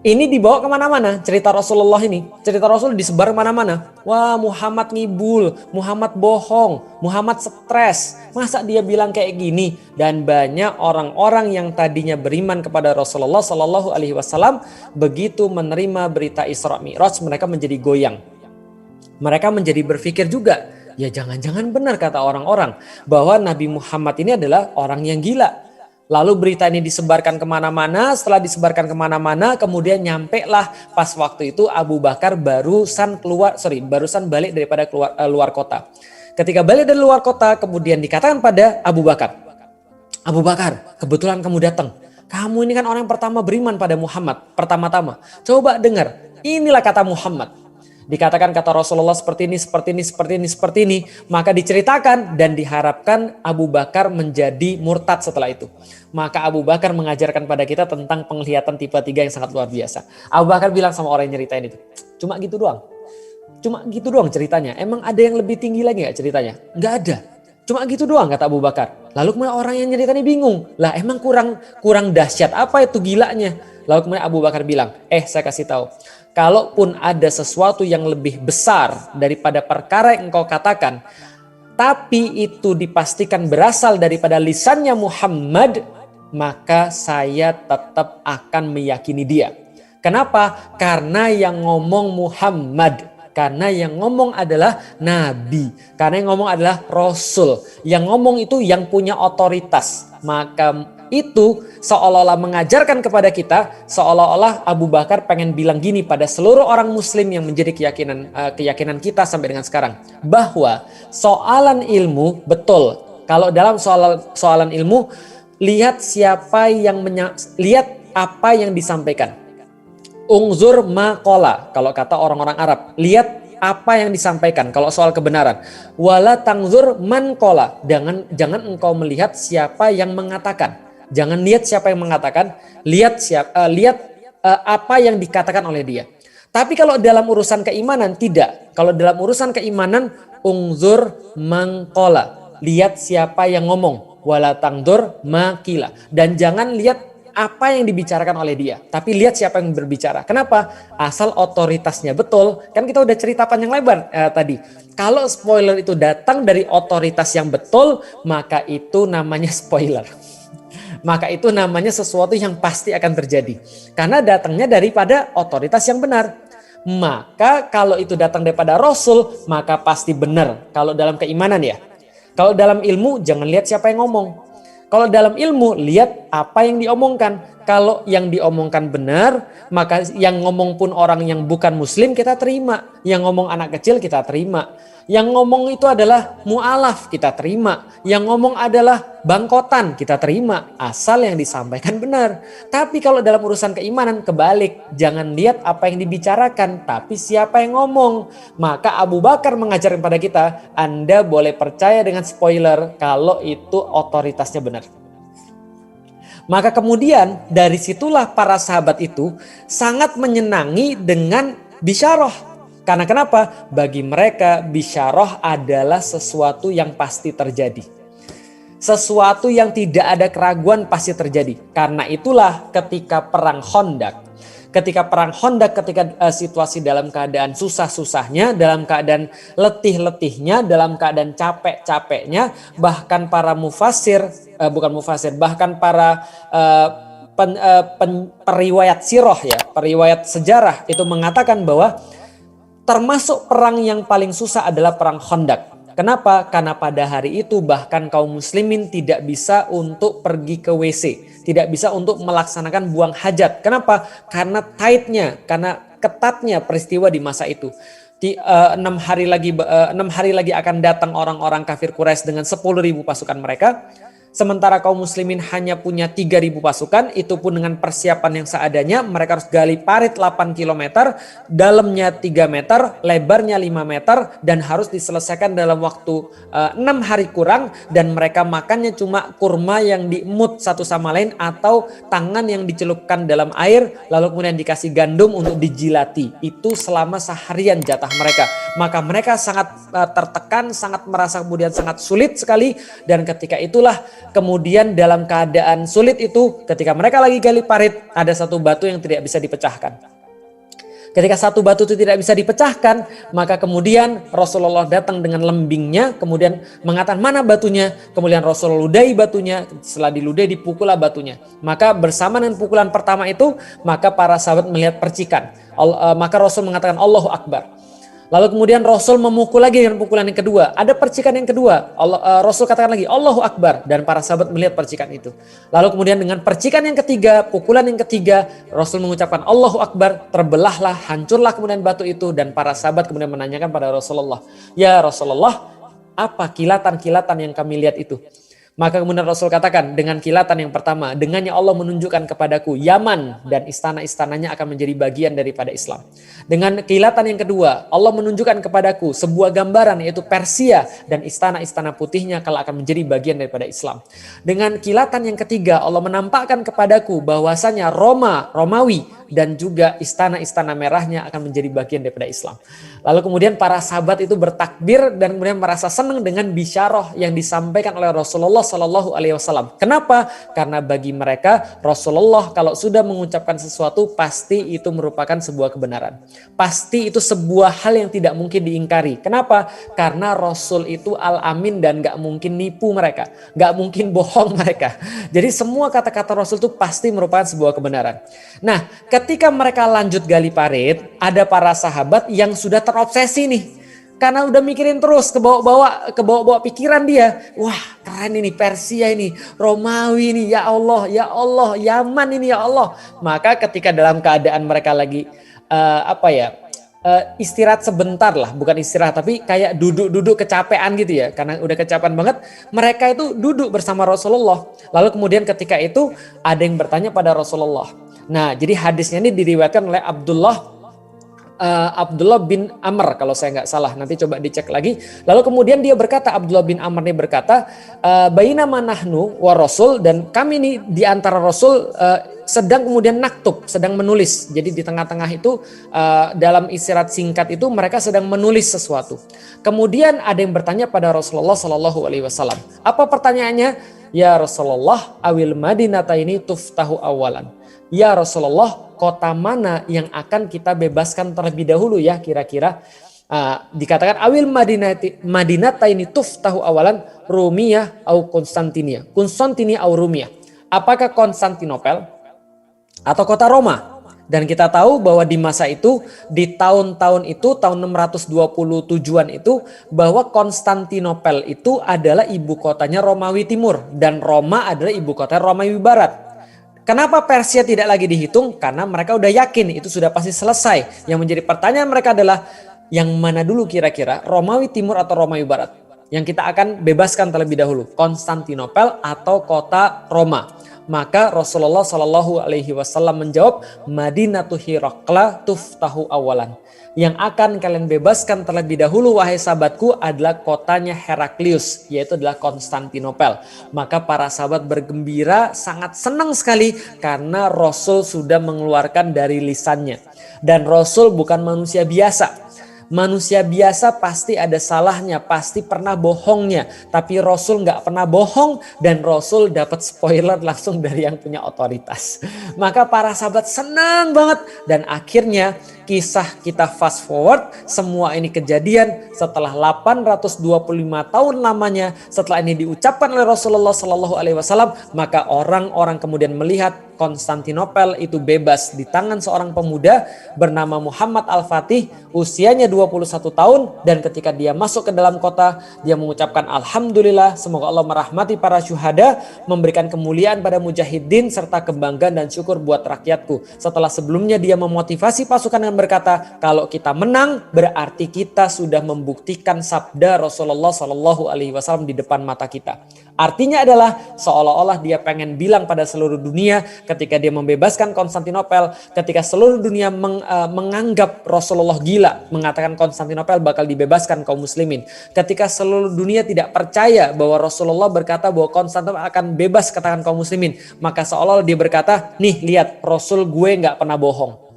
ini dibawa kemana-mana cerita Rasulullah ini. Cerita Rasul disebar kemana-mana. Wah, Muhammad ngibul, Muhammad bohong, Muhammad stres. Masa dia bilang kayak gini? Dan banyak orang-orang yang tadinya beriman kepada Rasulullah Shallallahu Alaihi Wasallam begitu menerima berita Isra Mi'raj mereka menjadi goyang. Mereka menjadi berpikir juga, ya jangan-jangan benar kata orang-orang bahwa Nabi Muhammad ini adalah orang yang gila. Lalu berita ini disebarkan kemana-mana, setelah disebarkan kemana-mana kemudian nyampe lah pas waktu itu Abu Bakar barusan balik daripada luar kota. Ketika balik dari luar kota kemudian dikatakan pada Abu Bakar, Abu Bakar kebetulan kamu datang. Kamu ini kan orang yang pertama beriman pada Muhammad, pertama-tama. Coba dengar, inilah kata Muhammad. Dikatakan kata Rasulullah seperti ini. Maka diceritakan dan diharapkan Abu Bakar menjadi murtad setelah itu. Maka Abu Bakar mengajarkan pada kita tentang penglihatan tipe 3 yang sangat luar biasa. Abu Bakar bilang sama orang yang nyeritain itu, cuma gitu doang ceritanya. Emang ada yang lebih tinggi lagi gak ceritanya? Gak ada. Cuma gitu doang kata Abu Bakar. Lalu kemudian orang yang nyeritain bingung. Lah emang kurang dahsyat apa itu gilanya? Lalu kemudian Abu Bakar bilang, saya kasih tahu. Kalaupun ada sesuatu yang lebih besar daripada perkara yang engkau katakan, tapi itu dipastikan berasal daripada lisannya Muhammad, maka saya tetap akan meyakini dia. Kenapa? Karena yang ngomong Muhammad. Karena yang ngomong adalah Nabi. Karena yang ngomong adalah Rasul. Yang ngomong itu yang punya otoritas. Maka itu seolah-olah mengajarkan kepada kita, seolah-olah Abu Bakar pengen bilang gini pada seluruh orang muslim yang menjadi keyakinan kita sampai dengan sekarang. Bahwa soalan ilmu, betul. Kalau dalam soalan ilmu, lihat lihat apa yang disampaikan. Ungzur maqala, kalau kata orang-orang Arab. Lihat apa yang disampaikan kalau soal kebenaran. Wala tangzur man qala, jangan engkau melihat siapa yang mengatakan. Jangan lihat siapa yang mengatakan, lihat apa yang dikatakan oleh dia. Tapi kalau dalam urusan keimanan tidak. Kalau dalam urusan keimanan ungzur man qala, lihat siapa yang ngomong. Wala tangzur makila, dan jangan lihat apa yang dibicarakan oleh dia, tapi lihat siapa yang berbicara. Kenapa? Asal otoritasnya betul. Kan kita udah cerita panjang lebar tadi. Kalau spoiler itu datang dari otoritas yang betul, maka itu namanya spoiler. Maka itu namanya sesuatu yang pasti akan terjadi. Karena datangnya daripada otoritas yang benar. Maka kalau itu datang daripada Rasul, maka pasti benar. Kalau dalam keimanan ya. Kalau dalam ilmu, jangan lihat siapa yang ngomong. Kalau dalam ilmu, lihat apa yang diomongkan. Kalau yang diomongkan benar, maka yang ngomong pun orang yang bukan muslim kita terima. Yang ngomong anak kecil kita terima. Yang ngomong itu adalah mu'alaf, kita terima. Yang ngomong adalah bangkotan, kita terima. Asal yang disampaikan benar. Tapi kalau dalam urusan keimanan, kebalik. Jangan lihat apa yang dibicarakan, tapi siapa yang ngomong. Maka Abu Bakar mengajarkan pada kita, Anda boleh percaya dengan spoiler kalau itu otoritasnya benar. Maka kemudian dari situlah para sahabat itu sangat menyenangi dengan bisyarah. Karena kenapa? Bagi mereka bisyarah adalah sesuatu yang pasti terjadi. Sesuatu yang tidak ada keraguan pasti terjadi. Karena itulah ketika perang Khandaq. Ketika situasi dalam keadaan susah-susahnya, dalam keadaan letih-letihnya, dalam keadaan capek-capeknya, bahkan para bahkan para periwayat sirah ya, periwayat sejarah itu mengatakan bahwa termasuk perang yang paling susah adalah perang Khandaq. Kenapa? Karena pada hari itu bahkan kaum muslimin tidak bisa untuk pergi ke WC. tidak bisa untuk melaksanakan buang hajat. Kenapa? Karena karena ketatnya peristiwa di masa itu. 6 hari lagi akan datang orang-orang kafir Quraisy dengan 10.000 pasukan mereka. Sementara kaum muslimin hanya punya 3.000 pasukan, itu pun dengan persiapan yang seadanya. Mereka harus gali parit 8 km, dalamnya 3 meter, lebarnya 5 meter, dan harus diselesaikan dalam waktu 6 hari kurang. Dan mereka makannya cuma kurma yang diemut satu sama lain atau tangan yang dicelupkan dalam air, lalu kemudian dikasih gandum untuk dijilati. Itu selama seharian jatah mereka. Maka mereka sangat tertekan, sangat merasa kemudian sangat sulit sekali. Dan ketika itulah kemudian dalam keadaan sulit itu, ketika mereka lagi gali parit, ada satu batu yang tidak bisa dipecahkan. Ketika satu batu itu tidak bisa dipecahkan, maka kemudian Rasulullah datang dengan lembingnya, kemudian mengatakan mana batunya, kemudian Rasulullah ludahi batunya, setelah diludahi dipukullah batunya. Maka bersama dengan pukulan pertama itu, maka para sahabat melihat percikan. Maka Rasul mengatakan Allahu Akbar. Lalu kemudian Rasul memukul lagi dengan pukulan yang kedua. Ada percikan yang kedua. Rasul katakan lagi Allahu Akbar. Dan para sahabat melihat percikan itu. Lalu kemudian dengan percikan yang ketiga, pukulan yang ketiga, Rasul mengucapkan Allahu Akbar. Terbelahlah, hancurlah kemudian batu itu. Dan para sahabat kemudian menanyakan pada Rasulullah, ya Rasulullah, apa kilatan-kilatan yang kami lihat itu? Maka kemudian Rasul katakan, dengan kilatan yang pertama, dengannya Allah menunjukkan kepadaku Yaman dan istana-istananya akan menjadi bagian daripada Islam. Dengan kilatan yang kedua, Allah menunjukkan kepadaku sebuah gambaran yaitu Persia dan istana-istana putihnya kalau akan menjadi bagian daripada Islam. Dengan kilatan yang ketiga, Allah menampakkan kepadaku bahwasanya Romawi dan juga istana-istana merahnya akan menjadi bagian daripada Islam. Lalu kemudian para sahabat itu bertakbir dan kemudian merasa senang dengan bisyarah yang disampaikan oleh Rasulullah Shallallahu Alaihi Wasallam. Kenapa? Karena bagi mereka Rasulullah kalau sudah mengucapkan sesuatu pasti itu merupakan sebuah kebenaran. Pasti itu sebuah hal yang tidak mungkin diingkari. Kenapa? Karena Rasul itu al-amin dan gak mungkin nipu mereka. Gak mungkin bohong mereka. Jadi semua kata-kata Rasul itu pasti merupakan sebuah kebenaran. Nah, ketika mereka lanjut gali parit, ada para sahabat yang sudah terobsesi nih. Karena udah mikirin terus ke bawah pikiran dia. Wah, keren ini Persia ini, Romawi ini, ya Allah, Yaman ini ya Allah. Maka ketika dalam keadaan mereka lagi istirahat sebentar lah, bukan istirahat tapi kayak duduk kecapean gitu ya, karena udah kecapean banget, mereka itu duduk bersama Rasulullah. Lalu kemudian ketika itu ada yang bertanya pada Rasulullah. Nah, jadi hadisnya ini diriwayatkan oleh Abdullah bin Amr kalau saya nggak salah, nanti coba dicek lagi. Lalu kemudian dia berkata, Abdullah bin Amr ini berkata, bainama nahnu wa Rasul, dan kami ini di antara Rasul sedang kemudian naktub, sedang menulis. Jadi di tengah-tengah itu dalam istirahat singkat itu mereka sedang menulis sesuatu. Kemudian ada yang bertanya pada Rasulullah Shallallahu Alaihi Wasallam. Apa pertanyaannya? Ya Rasulullah, awil Madinata ini tuftahu awalan. Ya Rasulullah, kota mana yang akan kita bebaskan terlebih dahulu ya kira-kira? Dikatakan awil Madinata ini tuftahu awalan, Rumiyah au Konstantinia. Konstantinia au Rumiyah. Apakah Konstantinopel atau kota Roma? Dan kita tahu bahwa di masa itu, di tahun-tahun itu, tahun 627-an itu, bahwa Konstantinopel itu adalah ibu kotanya Romawi Timur. Dan Roma adalah ibu kota Romawi Barat. Kenapa Persia tidak lagi dihitung? Karena mereka udah yakin itu sudah pasti selesai. Yang menjadi pertanyaan mereka adalah, yang mana dulu kira-kira, Romawi Timur atau Romawi Barat? Yang kita akan bebaskan terlebih dahulu, Konstantinopel atau kota Roma. Maka Rasulullah Shallallahu Alaihi Wasallam menjawab, Madinatu Hiraqla tuftahu awalan. Yang akan kalian bebaskan terlebih dahulu wahai sahabatku adalah kotanya Heraklius, yaitu adalah Konstantinopel. Maka para sahabat bergembira, sangat senang sekali karena Rasul sudah mengeluarkan dari lisannya. Dan Rasul bukan manusia biasa. Manusia biasa pasti ada salahnya, pasti pernah bohongnya. Tapi Rasul nggak pernah bohong dan Rasul dapat spoiler langsung dari yang punya otoritas. Maka para sahabat senang banget dan akhirnya kisah kita fast forward, semua ini kejadian setelah 825 tahun lamanya. Setelah ini diucapkan oleh Rasulullah Sallallahu Alaihi Wasallam, maka orang-orang kemudian melihat Konstantinopel itu bebas di tangan seorang pemuda bernama Muhammad Al-Fatih, usianya 21 tahun, dan ketika dia masuk ke dalam kota, dia mengucapkan alhamdulillah, semoga Allah merahmati para syuhada, memberikan kemuliaan pada mujahidin, serta kebanggaan dan syukur buat rakyatku. Setelah sebelumnya dia memotivasi pasukan dengan berkata, kalau kita menang berarti kita sudah membuktikan sabda Rasulullah SAW di depan mata kita. Artinya adalah seolah-olah dia pengen bilang pada seluruh dunia ketika dia membebaskan Konstantinopel, ketika seluruh dunia menganggap Rasulullah gila, mengatakan Konstantinopel bakal dibebaskan kaum muslimin. Ketika seluruh dunia tidak percaya bahwa Rasulullah berkata bahwa Konstantinopel akan bebas ke tangan kaum muslimin, maka seolah-olah dia berkata, nih lihat Rasul gue gak pernah bohong.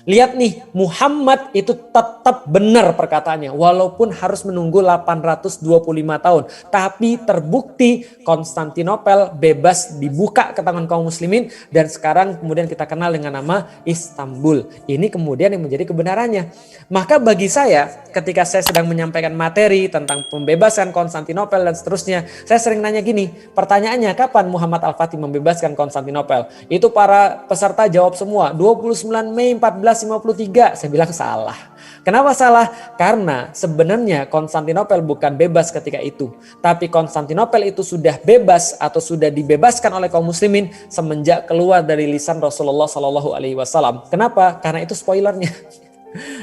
Lihat nih, Muhammad itu tetap benar perkataannya walaupun harus menunggu 825 tahun. Tapi terbukti Konstantinopel bebas dibuka ke tangan kaum muslimin dan sekarang kemudian kita kenal dengan nama Istanbul. Ini kemudian yang menjadi kebenarannya. Maka bagi saya ketika saya sedang menyampaikan materi tentang pembebasan Konstantinopel dan seterusnya, saya sering nanya gini, pertanyaannya kapan Muhammad Al-Fatih membebaskan Konstantinopel? Itu para peserta jawab semua, 29 Mei 1453. Saya bilang salah. Kenapa salah? Karena sebenarnya Konstantinopel bukan bebas ketika itu. Tapi Konstantinopel itu sudah bebas atau sudah dibebaskan oleh kaum muslimin semenjak keluar dari lisan Rasulullah SAW. Kenapa? Karena itu spoilernya.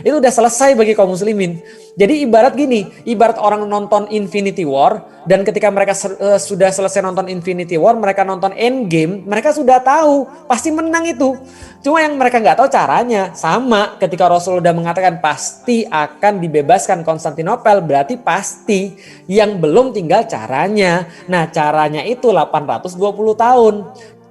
Itu udah selesai bagi kaum muslimin. Jadi ibarat gini, ibarat orang nonton Infinity War dan ketika mereka sudah selesai nonton Infinity War, mereka nonton Endgame, mereka sudah tahu pasti menang itu. Cuma yang mereka nggak tahu caranya. Sama ketika Rasul udah mengatakan pasti akan dibebaskan Konstantinopel, berarti pasti, yang belum tinggal caranya. Nah, caranya itu 820 tahun.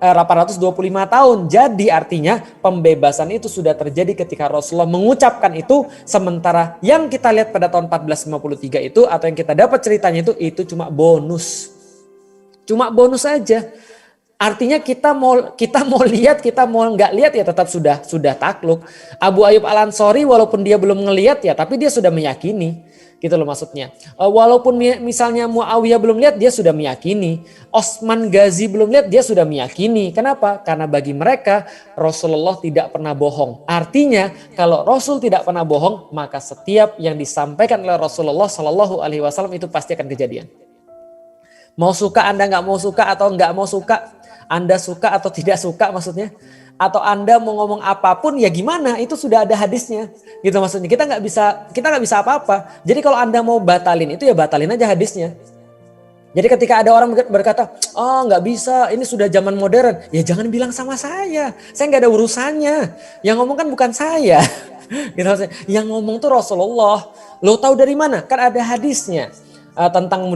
825 tahun. Jadi artinya pembebasan itu sudah terjadi ketika Rasulullah mengucapkan itu, sementara yang kita lihat pada tahun 1453 itu atau yang kita dapat ceritanya itu cuma bonus. Cuma bonus aja. Artinya kita mau lihat, kita mau nggak lihat ya tetap sudah takluk. Abu Ayyub Al-Ansori walaupun dia belum ngelihat ya tapi dia sudah meyakini. Gitu loh maksudnya. Walaupun misalnya Muawiyah belum lihat, dia sudah meyakini. Osman Ghazi belum lihat, dia sudah meyakini. Kenapa? Karena bagi mereka Rasulullah tidak pernah bohong. Artinya kalau Rasul tidak pernah bohong, maka setiap yang disampaikan oleh Rasulullah SAW itu pasti akan kejadian. Mau suka Anda nggak mau suka atau nggak mau suka, Anda suka atau tidak suka maksudnya. Atau Anda mau ngomong apapun ya gimana, itu sudah ada hadisnya gitu maksudnya. Kita nggak bisa apa-apa. Jadi kalau Anda mau batalin itu ya batalin aja hadisnya. Jadi ketika ada orang berkata, oh nggak bisa, ini sudah zaman modern, ya jangan bilang sama saya nggak ada urusannya. Yang ngomong kan bukan saya gitu maksudnya. Yang ngomong tuh Rasulullah. Lo tahu dari mana? Kan ada hadisnya. Tentang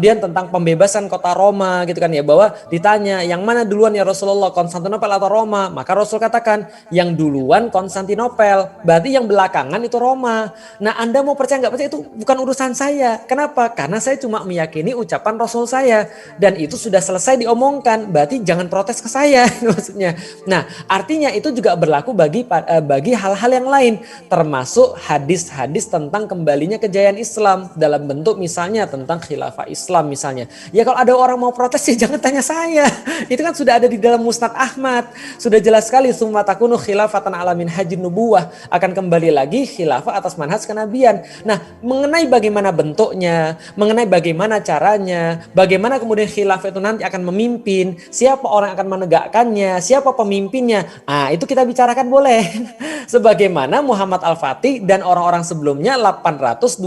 pembebasan kota Roma gitu kan ya, bahwa ditanya yang mana duluan ya Rasulullah, Konstantinopel atau Roma, maka Rasul katakan yang duluan Konstantinopel, berarti yang belakangan itu Roma. Nah Anda mau percaya nggak percaya itu bukan urusan saya. Kenapa? Karena saya cuma meyakini ucapan Rasul saya dan itu sudah selesai diomongkan, berarti jangan protes ke saya maksudnya. Nah artinya itu juga berlaku bagi hal-hal yang lain, termasuk hadis-hadis tentang kembalinya kejayaan Islam dalam bentuk misalnya tentang khilafah Islam misalnya. Ya kalau ada orang mau protes ya jangan tanya saya. Itu kan sudah ada di dalam Musnad Ahmad. Sudah jelas sekali summa takunu khilafatan ala minhajin nubuwah, akan kembali lagi khilafah atas manhaj kenabian. Nah, mengenai bagaimana bentuknya, mengenai bagaimana caranya, bagaimana kemudian khilafah itu nanti akan memimpin, siapa orang yang akan menegakkannya, siapa pemimpinnya. Ah, itu kita bicarakan boleh. Sebagaimana Muhammad Al-Fatih dan orang-orang sebelumnya 825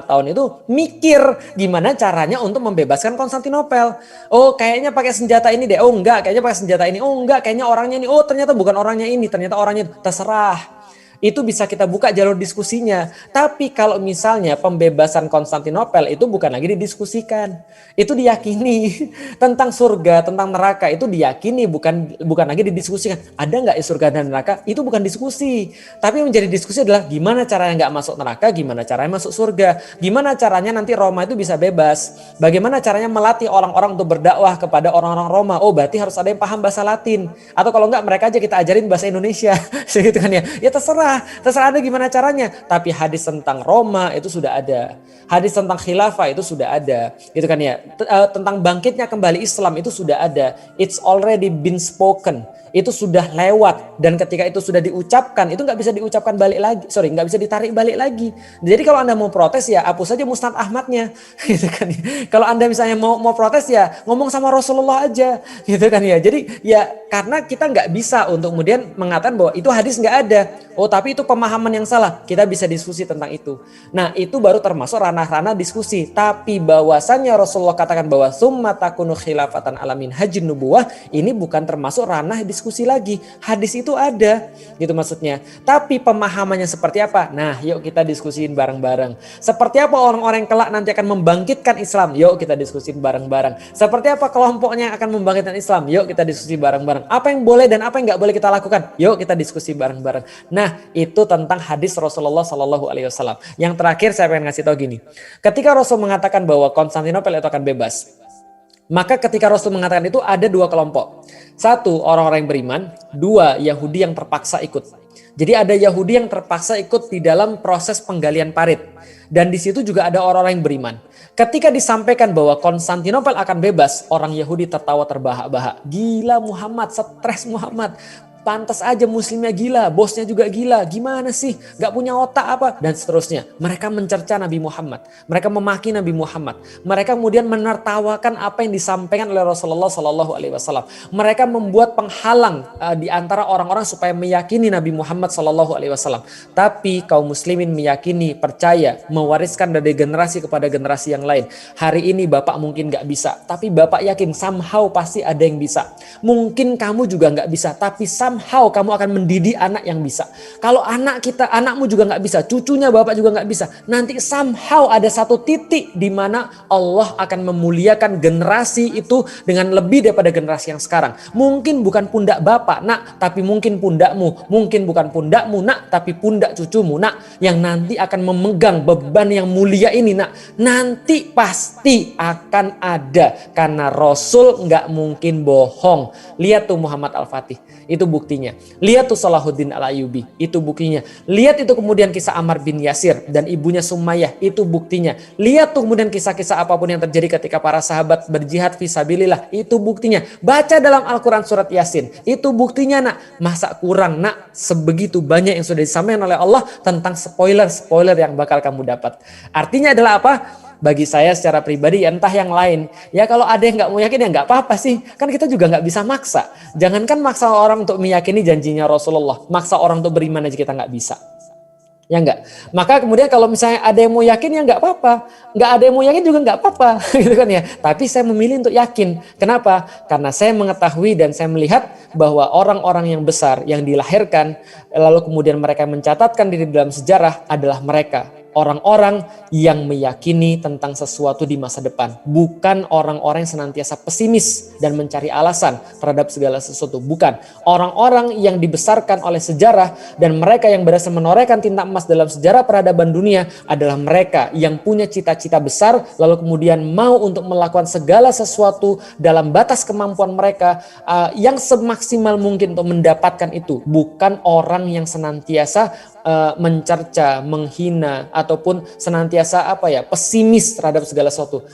tahun itu mikir gimana caranya untuk membebaskan Konstantinopel. Oh kayaknya pakai senjata ini deh. Oh enggak, kayaknya pakai senjata ini. Oh enggak, kayaknya orangnya ini. Oh ternyata bukan orangnya ini. Ternyata orangnya itu. Terserah. Itu bisa kita buka jalur diskusinya. Tapi kalau misalnya pembebasan Konstantinopel itu bukan lagi didiskusikan. Itu diyakini. Tentang surga, tentang neraka itu diyakini, bukan lagi didiskusikan. Ada nggak surga dan neraka? Itu bukan diskusi. Tapi yang menjadi diskusi adalah gimana caranya nggak masuk neraka, gimana caranya masuk surga. Gimana caranya nanti Roma itu bisa bebas. Bagaimana caranya melatih orang-orang untuk berdakwah kepada orang-orang Roma. Oh berarti harus ada yang paham bahasa Latin. Atau kalau nggak mereka aja kita ajarin bahasa Indonesia. Gitu kan ya. Ya terserah. terserah Anda gimana caranya. Tapi hadis tentang Roma itu sudah ada. Hadis tentang khilafah itu sudah ada. Gitu kan ya. Tentang bangkitnya kembali Islam itu sudah ada. It's already been spoken. Itu sudah lewat, dan ketika itu sudah diucapkan itu nggak bisa diucapkan balik lagi, nggak bisa ditarik balik lagi. Jadi kalau Anda mau protes ya hapus saja Musnad Ahmadnya, gitu kan. Kalau Anda misalnya mau protes ya ngomong sama Rasulullah aja, gitu kan ya. Jadi ya karena kita nggak bisa untuk kemudian mengatakan bahwa itu hadis nggak ada. Oh tapi itu pemahaman yang salah, kita bisa diskusi tentang itu. Nah itu baru termasuk ranah-ranah diskusi. Tapi bahwasannya Rasulullah katakan bahwa summa takunu khilafatan alamin hajin nubuwah, ini bukan termasuk ranah diskusi lagi. Hadis itu ada, gitu maksudnya. Tapi pemahamannya seperti apa? Nah yuk kita diskusiin bareng-bareng. Seperti apa orang-orang yang kelak nanti akan membangkitkan Islam? Yuk kita diskusiin bareng-bareng. Seperti apa kelompoknya yang akan membangkitkan Islam? Yuk kita diskusi bareng-bareng. Apa yang boleh dan apa yang nggak boleh kita lakukan? Yuk kita diskusi bareng-bareng. Nah itu tentang hadis Rasulullah Shallallahu Alaihi Wasallam. Yang terakhir saya pengen ngasih tahu gini. Ketika Rasul mengatakan bahwa Konstantinopel itu akan bebas, maka ketika Rasul mengatakan itu ada dua kelompok. Satu, orang-orang yang beriman. Dua, Yahudi yang terpaksa ikut. Jadi ada Yahudi yang terpaksa ikut di dalam proses penggalian parit. Dan di situ juga ada orang-orang yang beriman. Ketika disampaikan bahwa Konstantinopel akan bebas, orang Yahudi tertawa terbahak-bahak. Gila Muhammad, stres Muhammad. Pantas aja muslimnya gila, bosnya juga gila. Gimana sih? Gak punya otak apa? Dan seterusnya. Mereka mencerca Nabi Muhammad. Mereka memaki Nabi Muhammad. Mereka kemudian menertawakan apa yang disampaikan oleh Rasulullah Sallallahu Alaihi Wasallam. Mereka membuat penghalang di antara orang-orang supaya meyakini Nabi Muhammad Sallallahu Alaihi Wasallam. Tapi kaum muslimin meyakini, percaya, mewariskan dari generasi kepada generasi yang lain. Hari ini bapak mungkin gak bisa, tapi bapak yakin somehow pasti ada yang bisa. Mungkin kamu juga gak bisa, tapi somehow kamu akan mendidik anak yang bisa. Kalau anakmu juga nggak bisa, cucunya bapak juga nggak bisa. Nanti somehow ada satu titik di mana Allah akan memuliakan generasi itu dengan lebih daripada generasi yang sekarang. Mungkin bukan pundak bapak, nak, tapi mungkin pundakmu. Mungkin bukan pundakmu, nak, tapi pundak cucumu, nak, yang nanti akan memegang beban yang mulia ini, nak. Nanti pasti akan ada, karena Rasul nggak mungkin bohong. Lihat tuh Muhammad Al-Fatih, itu buktinya. Lihat tuh Salahuddin Al-Ayyubi, itu buktinya. Lihat itu kemudian kisah Ammar bin Yasir dan ibunya Sumayyah, itu buktinya. Lihat tuh kemudian kisah-kisah apapun yang terjadi ketika para sahabat berjihad fisabilillah, itu buktinya. Baca dalam Al-Quran surat Yasin, itu buktinya, nak. Masa kurang, nak? Sebegitu banyak yang sudah disampaikan oleh Allah tentang spoiler yang bakal kamu dapat. Artinya adalah apa? Bagi saya secara pribadi, entah yang lain, ya kalau ada yang nggak mau yakin ya nggak apa-apa sih, kan kita juga nggak bisa maksa. Jangankan maksa orang untuk meyakini janjinya Rasulullah, maksa orang untuk beriman aja kita nggak bisa, ya nggak. Maka kemudian kalau misalnya ada yang mau yakin ya nggak apa-apa, nggak ada yang mau yakin juga nggak apa-apa, gitu kan ya. Tapi saya memilih untuk yakin. Kenapa? Karena saya mengetahui dan saya melihat bahwa orang-orang yang besar yang dilahirkan, lalu kemudian mereka mencatatkan diri dalam sejarah adalah mereka. Orang-orang yang meyakini tentang sesuatu di masa depan. Bukan orang-orang yang senantiasa pesimis dan mencari alasan terhadap segala sesuatu. Bukan. Orang-orang yang dibesarkan oleh sejarah dan mereka yang berhasil menorehkan tinta emas dalam sejarah peradaban dunia adalah mereka yang punya cita-cita besar lalu kemudian mau untuk melakukan segala sesuatu dalam batas kemampuan mereka yang semaksimal mungkin untuk mendapatkan itu. Bukan orang yang senantiasa mencerca, menghina ataupun senantiasa pesimis terhadap segala sesuatu.